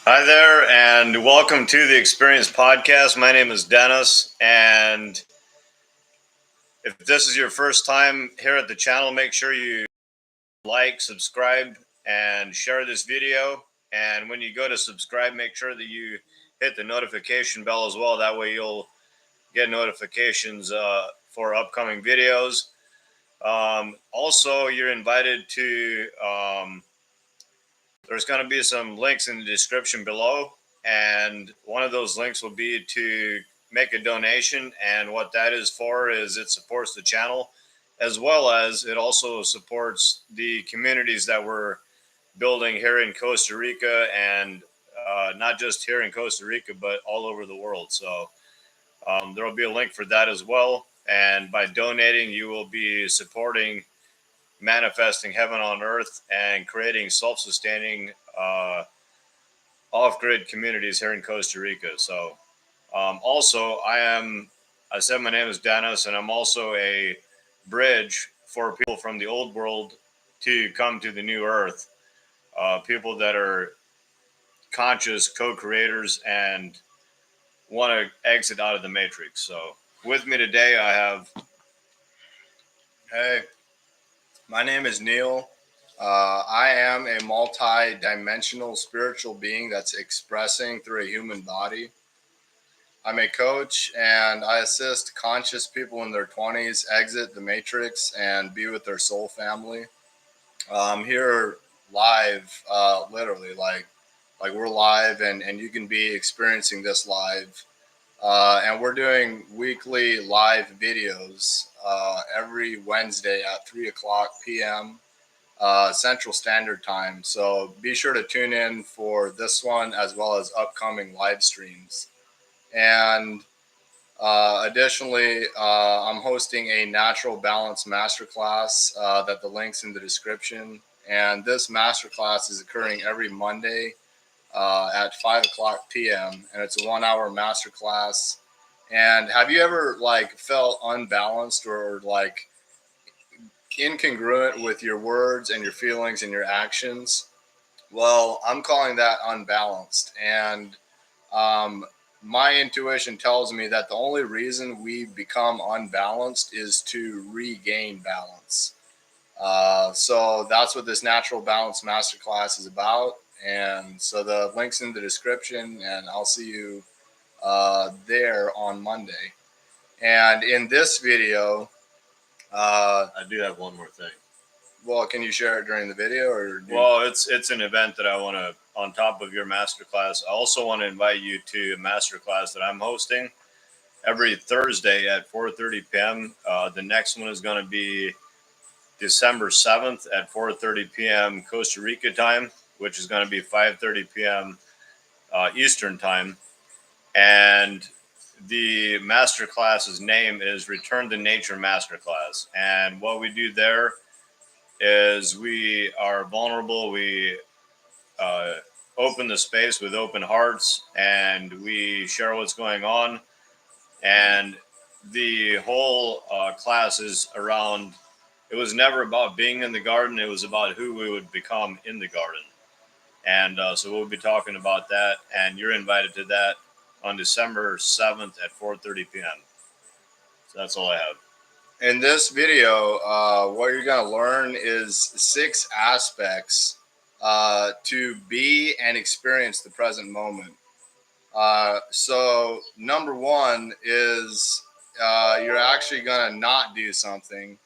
Hi there, and welcome to the Experience Podcast. My name is Dennis, and if this is your first time here at the channel, make sure you like, subscribe, and share this video. And when you go to subscribe, make sure that you hit the notification bell as well. That way you'll get notifications for upcoming videos. Also, you're invited to there's going to be some links in the description below, and one of those links will be to make a donation. And what that is for is it supports the channel, as well as it also supports the communities that we're building here in Costa Rica, and not just here in Costa Rica, but all over the world. So there will be a link for that as well. And by donating, you will be supporting manifesting heaven on earth and creating self-sustaining off-grid communities here in Costa Rica. So also I said my name is Dennis, and I'm also a bridge for people from the old world to come to the new earth. People that are conscious co-creators and want to exit out of the matrix. So with me today, I have. Hey, my name is Neal. I am a multi-dimensional spiritual being that's expressing through a human body. I'm a coach, and I assist conscious people in their 20s exit the matrix and be with their soul family. I'm here live, literally, like we're live, and you can be experiencing this live. And we're doing weekly live videos every Wednesday at 3 o'clock p.m. Central Standard Time. So be sure to tune in for this one as well as upcoming live streams. And additionally, I'm hosting a natural balance masterclass that the link's in the description. And this masterclass is occurring every Monday at 5 o'clock p.m. and it's a 1 hour masterclass. And have you ever felt unbalanced or incongruent with your words and your feelings and your actions? Well, I'm calling that unbalanced. And my intuition tells me that the only reason we become unbalanced is to regain balance. So that's what this natural balance masterclass is about. And so the link's in the description, and I'll see you there on Monday. And in this video, I do have one more thing. well, can you share it during the video, or? Well, it's an event that I want to, on top of your masterclass, I also want to invite you to a masterclass that I'm hosting every Thursday at 4:30 p.m. The next one is going to be December 7th at 4:30 p.m. Costa Rica time, which is going to be 5:30 p.m. Eastern time. And the masterclass's name is Return to Nature Masterclass. And what we do there is we are vulnerable. We open the space with open hearts, and we share what's going on. And the whole class is around. It was never about being in the garden. It was about who we would become in the garden. And so we'll be talking about that. And you're invited to that on December 7th at 4:30 p.m. So that's all I have. In this video, what you're going to learn is 6 aspects to be and experience the present moment. So number 1 is you're actually going to not do something.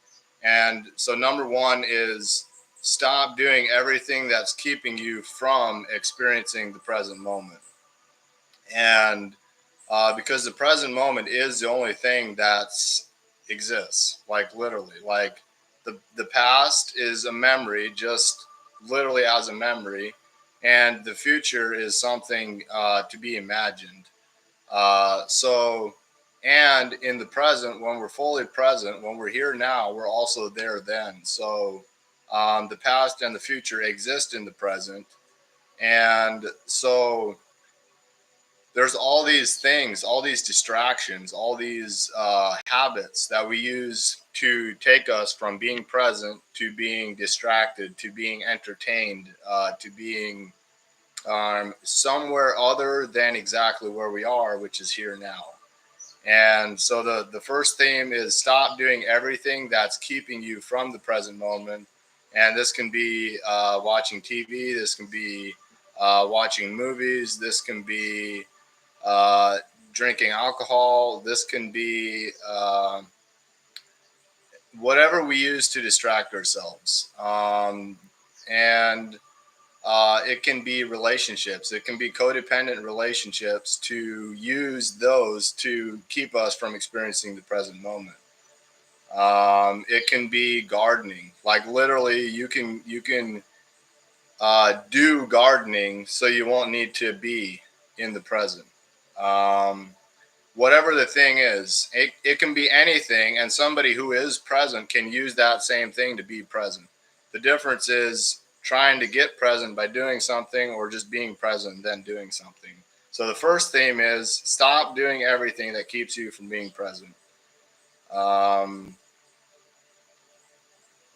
And so number 1 is stop doing everything that's keeping you from experiencing the present moment. And because the present moment is the only thing that's exists, like literally, like the past is a memory, just literally as a memory, and the future is something to be imagined. So and in the present, when we're fully present, when we're here now, we're also there then. So the past and the future exist in the present. And so there's all these things, all these distractions, all these habits that we use to take us from being present to being distracted, to being entertained, to being somewhere other than exactly where we are, which is here now. And so the first theme is stop doing everything that's keeping you from the present moment. And this can be watching TV, this can be watching movies, this can be drinking alcohol, this can be whatever we use to distract ourselves. And it can be relationships. It can be codependent relationships to use those to keep us from experiencing the present moment. It can be gardening. Like literally, you can do gardening so you won't need to be in the present. Um, Whatever the thing is, it can be anything, and somebody who is present can use that same thing to be present. The difference is trying to get present by doing something or just being present and then doing something. So the first theme is stop doing everything that keeps you from being present. Um,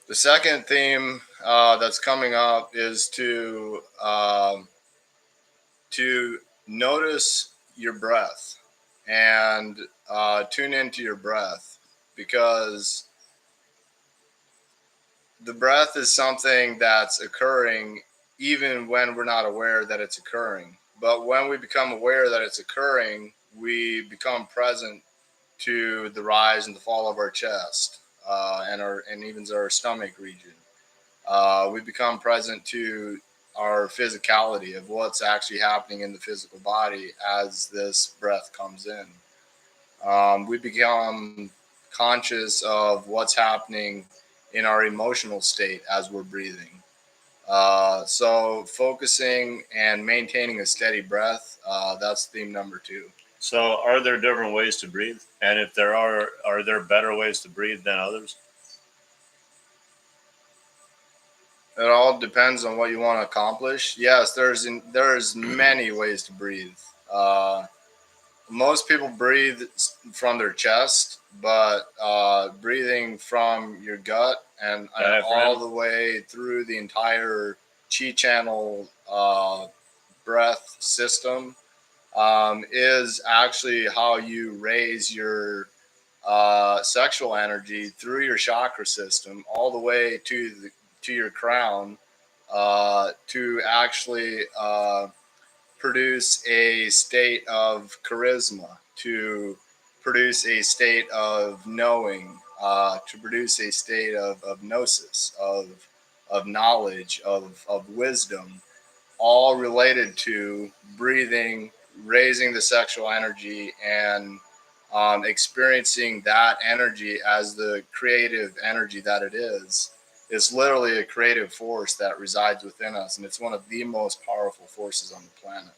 the second theme that's coming up is to notice your breath and tune into your breath, because the breath is something that's occurring even when we're not aware that it's occurring. But when we become aware that it's occurring, we become present to the rise and the fall of our chest and even our stomach region. We become present to our physicality of what's actually happening in the physical body as this breath comes in. We become conscious of what's happening in our emotional state as we're breathing. So focusing and maintaining a steady breath, that's theme number 2. So, are there different ways to breathe? And if there are there better ways to breathe than others? It all depends on what you want to accomplish. Yes, there's many ways to breathe. Most people breathe from their chest, but breathing from your gut and all the way through the entire chi channel breath system is actually how you raise your sexual energy through your chakra system all the way to your crown to actually produce a state of charisma, to produce a state of knowing, to produce a state of gnosis, of knowledge, of wisdom, all related to breathing, raising the sexual energy, and experiencing that energy as the creative energy that it is. It's literally a creative force that resides within us, and it's one of the most powerful forces on the planet.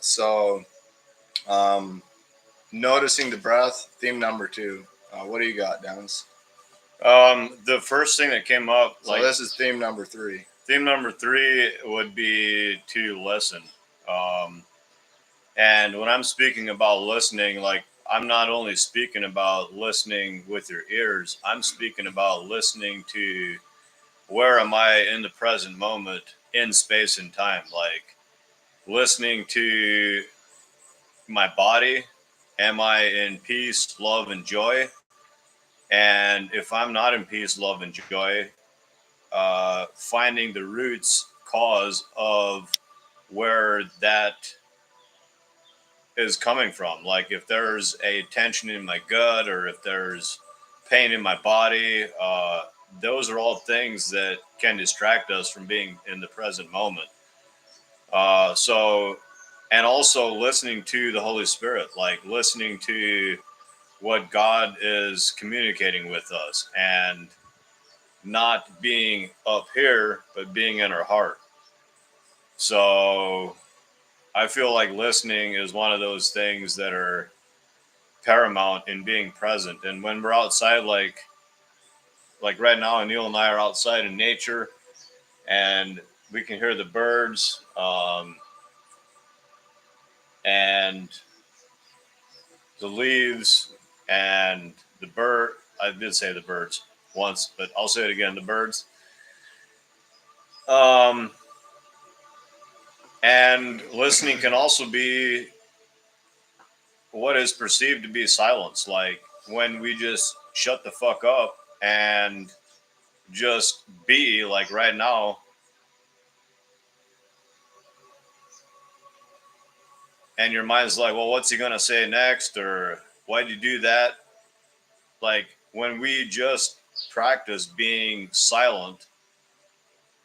So, noticing the breath, theme number 2. What do you got, Dennis? The first thing that came up, so this is theme number 3. Theme number 3 would be to listen. And when I'm speaking about listening, like I'm not only speaking about listening with your ears, I'm speaking about listening to where am I in the present moment in space and time, like listening to my body. Am I in peace, love, and joy? And if I'm not in peace, love, and joy, finding the roots cause of where that is coming from. Like if there's a tension in my gut or if there's pain in my body, those are all things that can distract us from being in the present moment. So, and also listening to the Holy Spirit, like listening to what God is communicating with us and not being up here, but being in our heart. So I feel like listening is one of those things that are paramount in being present. And when we're outside, like right now, Neal and I are outside in nature, and we can hear the birds and the leaves and the bird. I did say the birds once, but I'll say it again: the birds. Um, And listening can also be what is perceived to be silence, like when we just shut the fuck up and just be, like right now. And your mind's like, well, what's he gonna say next, or why'd you do that? Like when we just practice being silent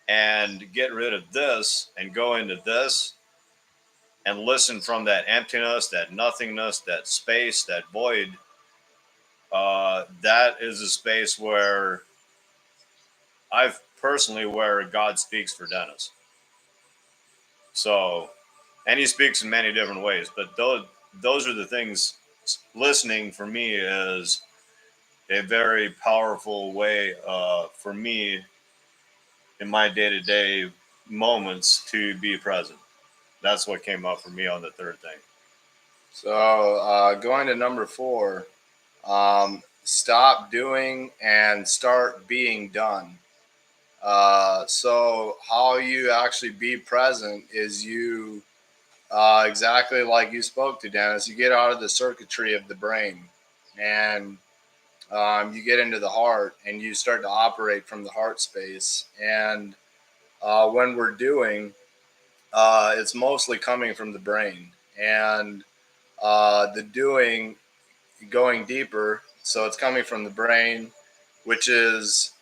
and get rid of this and go into this and listen from that emptiness, that nothingness, that space, that void, that is a space where I've personally where God speaks for Dennis. So, and he speaks in many different ways, but those are the things. Listening for me is a very powerful way for me in my day to day moments to be present. That's what came up for me on the third thing. So going to number 4, stop doing and start being done. So how you actually be present is you exactly like you spoke to, Dennis. You get out of the circuitry of the brain, and you get into the heart, and you start to operate from the heart space. And when we're doing, it's mostly coming from the brain, and the doing going deeper. So it's coming from the brain, which is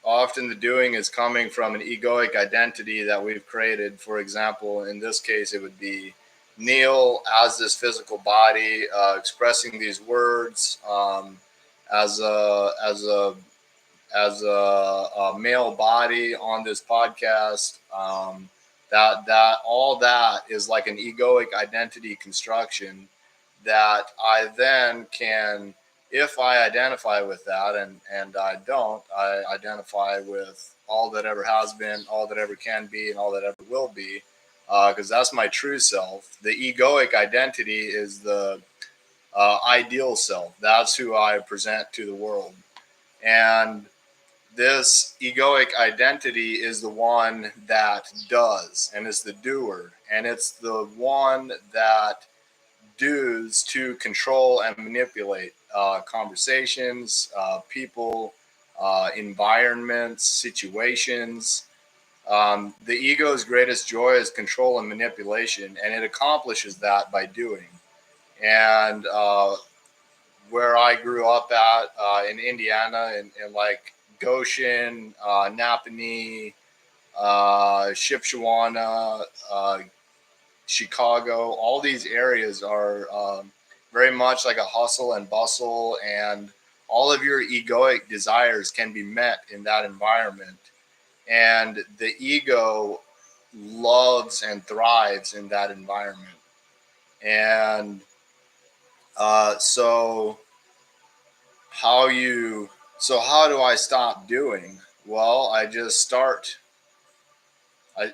often the doing is coming from an egoic identity that we've created. For example, in this case, it would be Neal as this physical body, expressing these words as a male body on this podcast. That all that is like an egoic identity construction that I then can, if I identify with that, and I don't, I identify with all that ever has been, all that ever can be, and all that ever will be, because that's my true self. The egoic identity is the ideal self. That's who I present to the world. And this egoic identity is the one that does and is the doer. And it's the one that does to control and manipulate conversations, people, environments, situations. The ego's greatest joy is control and manipulation, and it accomplishes that by doing. And where I grew up at in Indiana, in like Goshen, Napanee, Shipshewana, Chicago, all these areas are very much like a hustle and bustle, and all of your egoic desires can be met in that environment. And the ego loves and thrives in that environment. And so how you so how do I stop doing? Well, I just start. I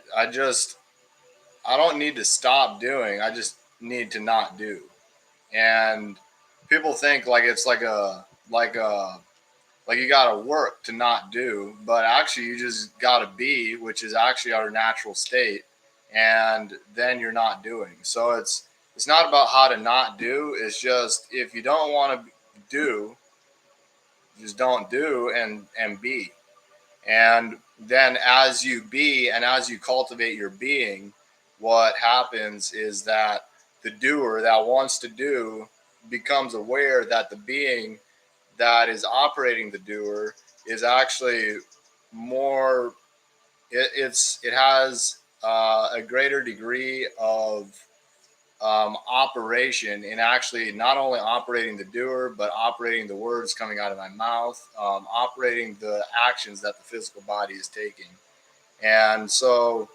don't need to stop doing. I just need to not do. And people think like it's like you got to work to not do, but actually you just got to be, which is actually our natural state, and then you're not doing. So it's not about how to not do. It's just if you don't want to do, just don't do, and be. And then as you be and as you cultivate your being, what happens is that the doer that wants to do becomes aware that the being that is operating the doer is actually more, it has a greater degree of operation in actually not only operating the doer, but operating the words coming out of my mouth, operating the actions that the physical body is taking. And so,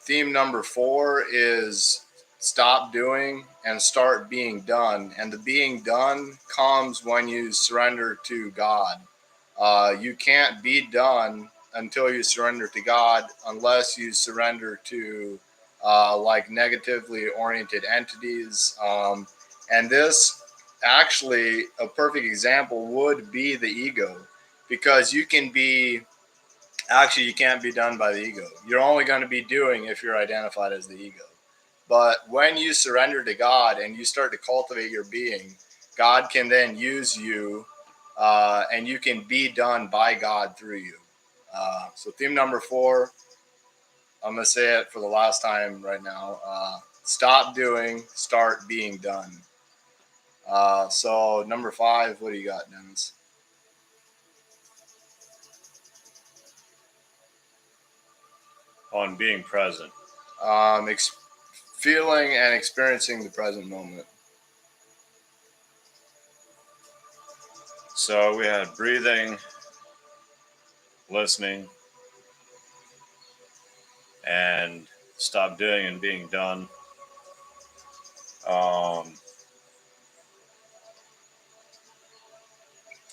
theme number 4 is stop doing and start being done. And the being done comes when you surrender to God. You can't be done until you surrender to God, unless you surrender to like negatively oriented entities. And this actually, a perfect example would be the ego, because you can be actually you can't be done by the ego. You're only going to be doing if you're identified as the ego. But when you surrender to God and you start to cultivate your being, God can then use you, and you can be done by God through you. So theme number 4, I'm going to say it for the last time right now. Stop doing, start being done. So number 5, what do you got, Dennis? On being present. Feeling and experiencing the present moment. So we had breathing, listening, and stop doing and being done.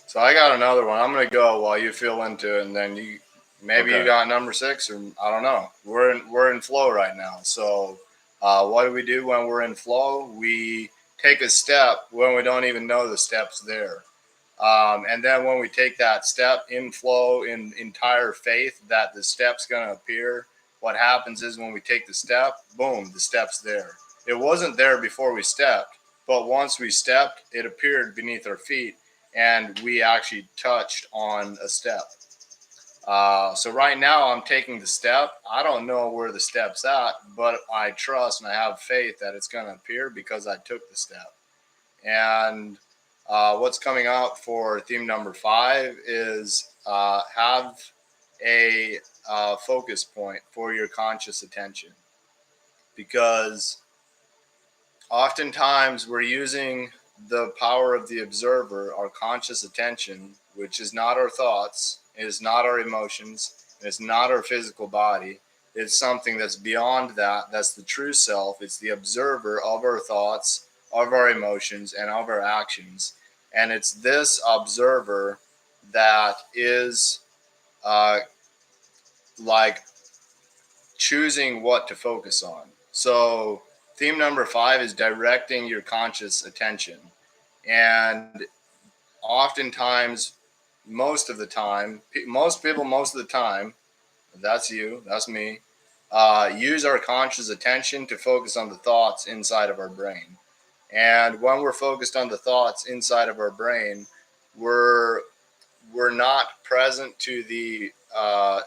So I got another one. I'm gonna go while you feel into it, and then you maybe Okay. you got number 6, or I don't know. We're in flow right now. So what do we do when we're in flow? We take a step when we don't even know the step's there. And then when we take that step in flow, in entire faith that the step's going to appear, what happens is when we take the step, boom, the step's there. It wasn't there before we stepped, but once we stepped, it appeared beneath our feet, and we actually touched on a step. So right now I'm taking the step. I don't know where the step's at, but I trust and I have faith that it's going to appear because I took the step. And what's coming up for theme number 5 is have a focus point for your conscious attention, because oftentimes we're using the power of the observer, our conscious attention, which is not our thoughts, it is not our emotions, it's not our physical body. It's something that's beyond that. That's the true self. It's the observer of our thoughts, of our emotions, and of our actions. And it's this observer that is uh, like choosing what to focus on. So, theme number 5 is directing your conscious attention. And oftentimes, most of the time, most people, most of the time, that's you, that's me, use our conscious attention to focus on the thoughts inside of our brain. And when we're focused on the thoughts inside of our brain, we're not present to the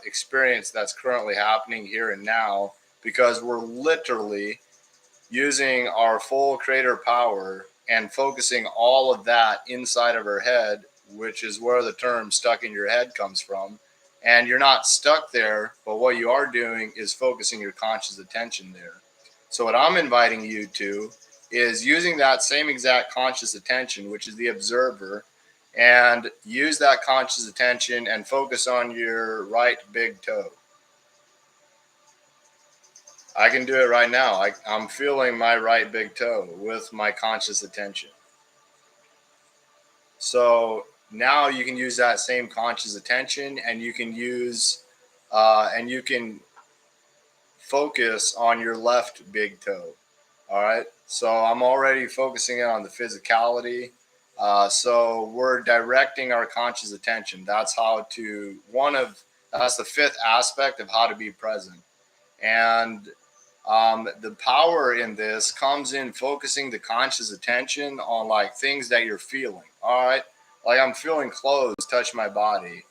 experience that's currently happening here and now, because we're literally using our full creator power and focusing all of that inside of our head, which is where the term stuck in your head comes from. And you're not stuck there, but what you are doing is focusing your conscious attention there. So what I'm inviting you to is using that same exact conscious attention, which is the observer, and use that conscious attention and focus on your right big toe. I can do it right now. I'm feeling my right big toe with my conscious attention. So now you can use that same conscious attention, and you can use, and you can focus on your left big toe. All right. So I'm already focusing in on the physicality. So we're directing our conscious attention. That's that's the 5th aspect of how to be present. And the power in this comes in focusing the conscious attention on like things that you're feeling. All right. Like I'm feeling clothes touch my body.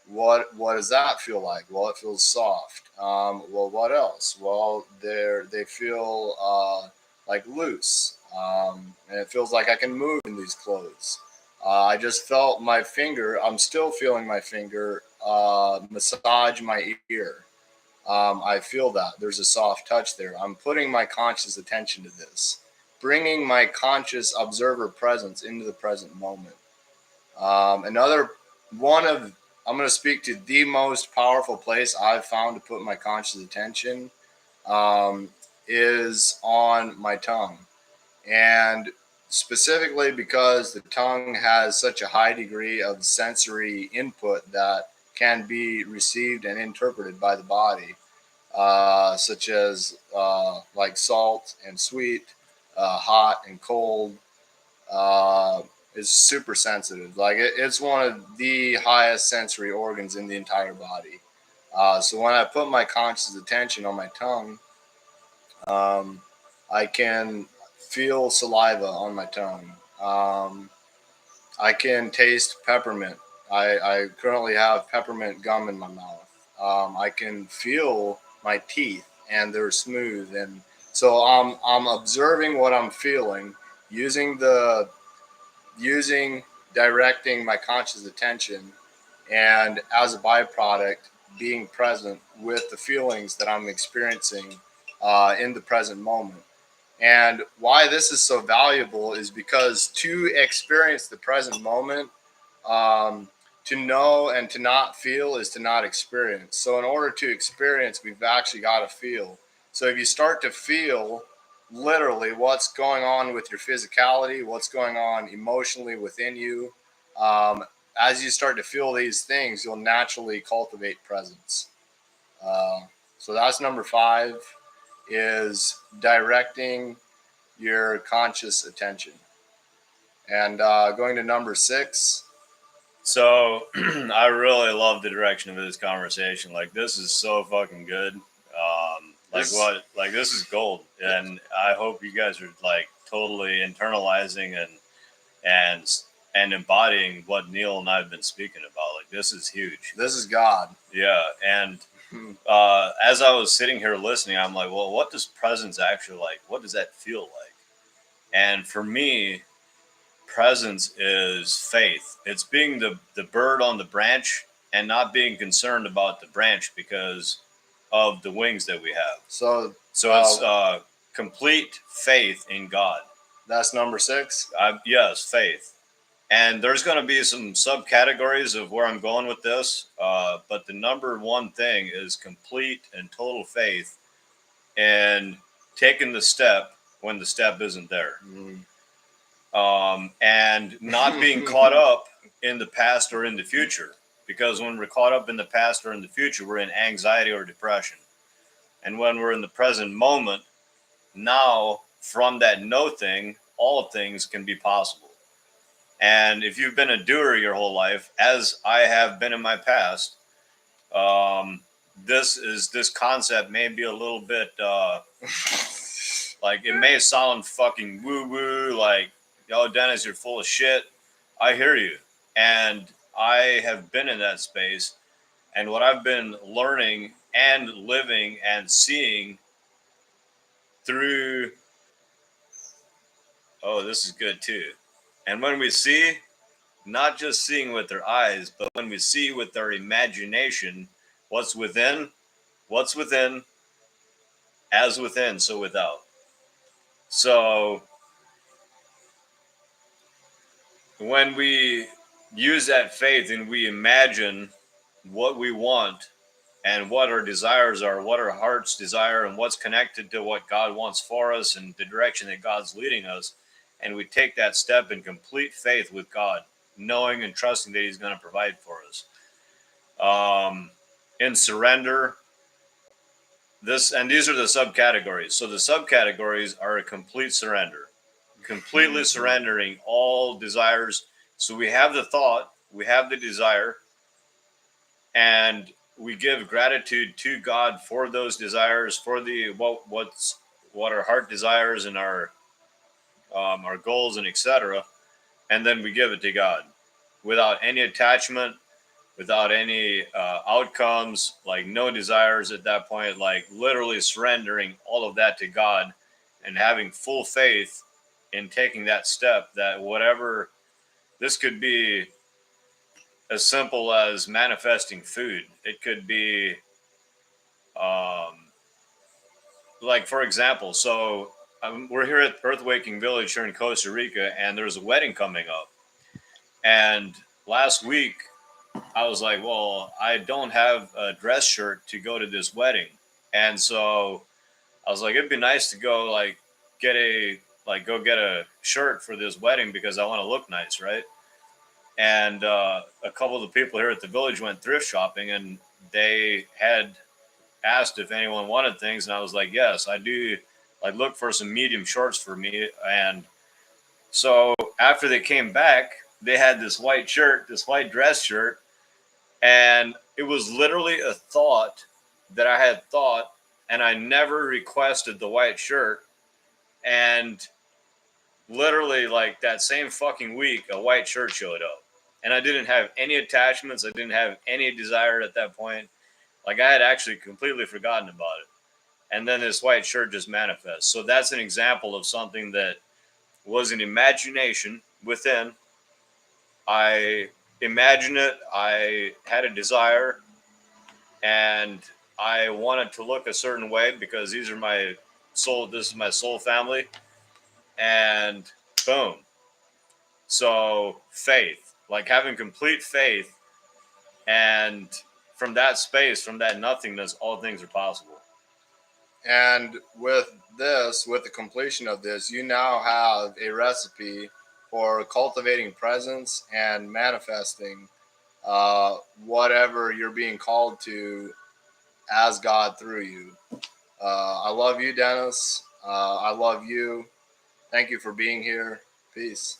What does that feel like? Well, it feels soft. Well, what else? Well, they feel like loose, and it feels like I can move in these clothes. I just felt my finger. I'm still feeling my finger massage my ear. I feel that there's a soft touch there. I'm putting my conscious attention to this, bringing my conscious observer presence into the present moment. Another one of I'm going to speak to the most powerful place I've found to put my conscious attention is on my tongue. And specifically because the tongue has such a high degree of sensory input that can be received and interpreted by the body, such as like salt and sweet, hot and cold, is super sensitive. Like it's one of the highest sensory organs in the entire body. So when I put my conscious attention on my tongue, I can feel saliva on my tongue. I can taste peppermint. I currently have peppermint gum in my mouth. I can feel my teeth and they're smooth. And so I'm observing what I'm feeling using using directing my conscious attention, and as a byproduct, being present with the feelings that I'm experiencing in the present moment. And why this is so valuable is because to experience the present moment, um, to know and to not feel is to not experience. So, in order to experience, we've actually got to feel. So, if you start to feel literally what's going on with your physicality, what's going on emotionally within you, um, as you start to feel these things, you'll naturally cultivate presence. Uh, so, that's number 5 is directing your conscious attention. And going to number 6. So I really love the direction of this conversation. Like, this is so fucking good. Like this is gold, and I hope you guys are like totally internalizing and and embodying what Neal and I have been speaking about. Like, this is huge. This is God. Yeah, and as I was sitting here listening, I'm like, well, what does presence actually like? What does that feel like? And for me, presence is faith. It's being the bird on the branch and not being concerned about the branch because of the wings that we have. So it's complete faith in God. That's number 6? Yes, faith. And there's going to be some subcategories of where I'm going with this. But the number one thing is complete and total faith in taking the step when the step isn't there. And not being caught up in the past or in the future. Because when we're caught up in the past or in the future, we're in anxiety or depression. And when we're in the present moment, now from that no thing, all things can be possible. And if you've been a doer your whole life, as I have been in my past, this concept may be a little bit like, it may sound fucking woo woo, like, yo, Dennis, you're full of shit. I hear you. And I have been in that space. And what I've been learning and living and seeing through, oh, this is good too. And when we see, not just seeing with their eyes, but when we see with our imagination, what's within, as within, so without. So when we use that faith and we imagine what we want and what our desires are, what our hearts desire, and what's connected to what God wants for us and the direction that God's leading us, and we take that step in complete faith with God, knowing and trusting that He's going to provide for us. In surrender, these are the subcategories. So the subcategories are a complete surrender, completely surrendering all desires. So we have the thought, we have the desire, and we give gratitude to God for those desires, for the what our heart desires and our goals and etc. And then we give it to God without any attachment, without any outcomes, like no desires at that point, like literally surrendering all of that to God and having full faith in taking that step. That whatever, this could be as simple as manifesting food. It could be, like, for example, so we're here at Earth Waking Village here in Costa Rica, and there's a wedding coming up. And last week, I was like, well, I don't have a dress shirt to go to this wedding. And so I was like, it'd be nice to go get a shirt for this wedding because I want to look nice, right? And a couple of the people here at the village went thrift shopping, and they had asked if anyone wanted things, and I was like, yes, I do. Like, look for some medium shorts for me. And So after they came back, they had this white shirt, this white dress shirt, and it was literally a thought that I had thought, and I never requested the white shirt. And literally, like that same fucking week, a white shirt showed up. And I didn't have any attachments. I didn't have any desire at that point. Like I had actually completely forgotten about it. And then this white shirt just manifests. So that's an example of something that was an imagination within. I imagined it. I had a desire, and I wanted to look a certain way because these are my soul. This is my soul family, and boom. So faith, like having complete faith, and from that space, from that nothingness, all things are possible. And with this, with the completion of this, you now have a recipe for cultivating presence and manifesting whatever you're being called to as God through you. I love you, Dennis. I love you. Thank you for being here. Peace.